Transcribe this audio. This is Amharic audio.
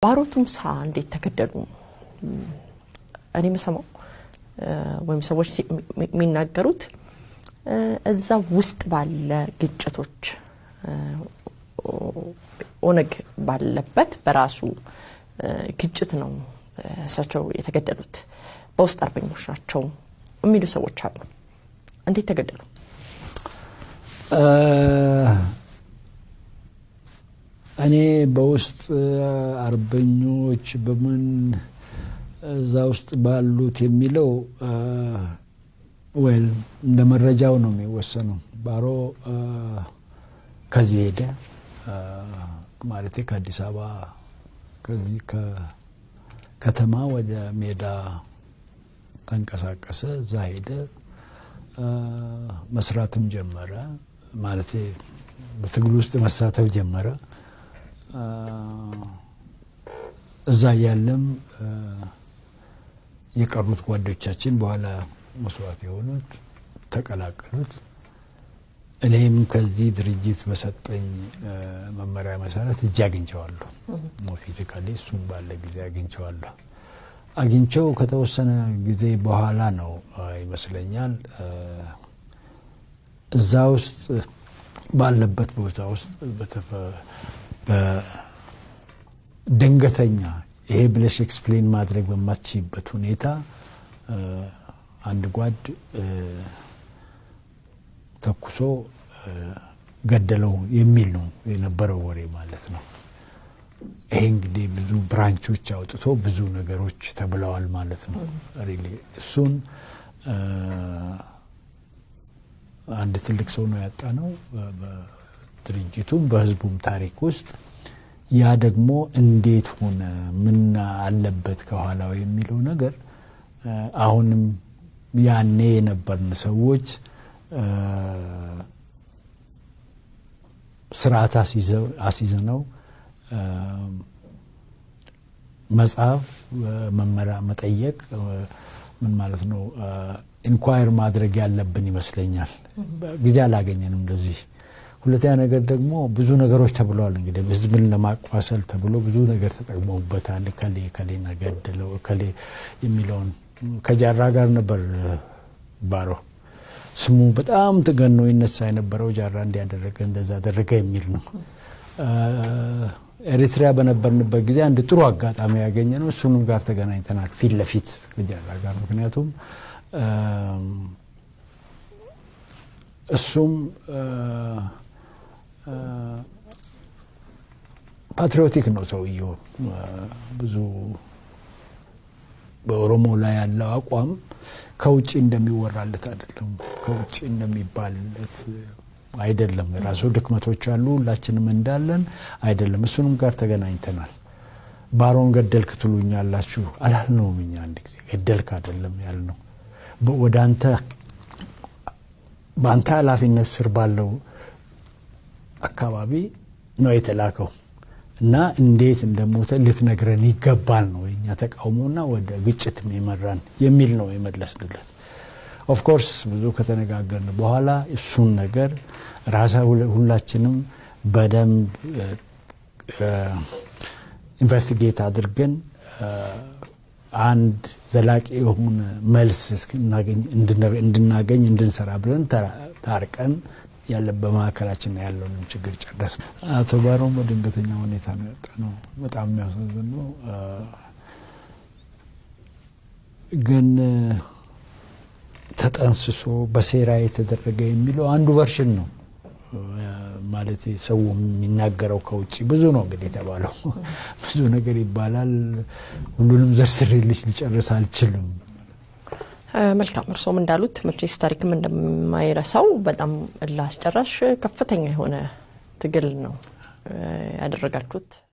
ባሮ ቱምሳ እንዴት ተገደሉ እኔ መሰማው ወይም ሰዎች የሚናገሩት እዛ ውስጥ ባለ ግጭቶች ኦነግ ባለበት በራሱ ግጭት ነው እሳቸው የተገደሉት በውስጥ አርበኞች ናቸው የሚሉ ሰዎች አሉ እንዴት ተገደሉ እኔ በውስጥ አርበኞች በምን እዛ ውስጥ ባሉት የሚለው ወል እንደ መረጃው ነው የሚወሰነው ባሮ ከዚህ ሄደ ማለት ከአዲስ አበባ ከዚህ ከተማ ወደ ሜዳ ተንቀሳቀሰ እዛ ሄደ መስራትም ጀመረ ማለት በትግል ውስጥ መሳተፍ ጀመረ እዛ ያለም የቀሩት ጓዶቻችን በኋላ መስዋዕት የሆኑት ተቀላቀሉት እኔም ከዚህ ድርጅት በሰጠኝ መመሪያ መሰረት እጅ አግኝቻለሁ ፊዚካሊ እሱም ባለ ጊዜ አግኝቻው ከተወሰነ ጊዜ በኋላ ነው ይመስለኛል እዛ ውስጥ ባለበት ቦታ ውስጥ ድንገተኛ ይሄ ብለሽ ኤክስፕሌን ማድረግ በማትችይበት ሁኔታ አንድ ጓድ ተኩሶ ገደለው የሚል ነው የነበረው ወሬ ማለት ነው ይሄ እንግዲህ ብዙ ብራንቾች አውጥቶ ብዙ ነገሮች ተብለዋል ማለት ነው ሪሊ እሱን አንድ ትልቅ ሰው ነው ያጣነው በድርጅቱም በህዝቡም ታሪክ ውስጥ ያ ደግሞ እንዴት ሆነ ምን አለበት ከኋላው የሚለው ነገር አሁንም ያኔ የነበርን ሰዎች ስርዓት አስይዘነው መጽሐፍ መመሪያ መጠየቅ ምን ማለት ነው ኢንኳየር ማድረግ ያለብን ይመስለኛል ጊዜ አላገኘንም ለዚህ ሁለተኛ ነገር ደግሞ ብዙ ነገሮች ተብለዋል እንግዲህ ህዝብን ለማቋሰል ተብሎ ብዙ ነገር ተጠቅመውበታል ከሌ ነገደለው ከሌ የሚለውን ከጃራ ጋር ነበር ባሮ ስሙ በጣም ተገኖ ይነሳ የነበረው ጃራ እንዲያደረገ እንደዛ አደረገ የሚል ነው ኤሪትሪያ በነበርንበት ጊዜ አንድ ጥሩ አጋጣሚ ያገኘነው እሱንም ጋር ተገናኝተናል ፊት ለፊት ከጃራ ጋር ምክንያቱም እሱም ፓትሪዮቲክ ነው ሰውየው ብዙ በኦሮሞ ላይ ያለው አቋም ከውጪ እንደሚወራለት አይደለም ከውጪ እንደሚባልለት አይደለም ራሱ ድክመቶች አሉ ሁላችንም እንዳለን አይደለም እሱንም ጋር ተገናኝተናል ባሮን ገደልክ ትሉኛላችሁ አላልነውም እኛ አንድ ጊዜ ገደልክ አይደለም ያልነው ወዳንተ ባንተ ኃላፊነት ስር ባለው አካባቢ ነው የተላከው እና እንዴት እንደሞተ ልትነግረን ይገባል ነው እኛ ተቃውሞና ወደ ግጭት የሚመራን የሚል ነው የመለስንለት ኦፍ ኮርስ ብዙ ከተነጋገርን በኋላ እሱን ነገር ሁላችንም በደንብ ኢንቨስቲጌት አድርገን አንድ ዘላቂ የሆነ መልስ እንድናገኝ እንድንሰራ ብለን ታርቀን ያለበት ማከላችን ያለውን ችግር ጨረስ አቶ ባሮም በድንገተኛ ሁኔታ ነው ያጣነው በጣም የሚያሳዝን ነው ግን ተጠንስሶ በሴራ የተደረገ የሚለው አንዱ ቨርሽን ነው ማለት ሰው የሚናገረው ከውጪ ብዙ ነው እንግዲህ ተባለው ብዙ ነገር ይባላል ሁሉንም ዘርዝሬልሽ ሊጨርስ አልችልም መልካም እርሶም እንዳሉት መቼስ ታሪክም እንደማይረሳው በጣም ላስጨራሽ ከፍተኛ የሆነ ትግል ነው ያደረጋችሁት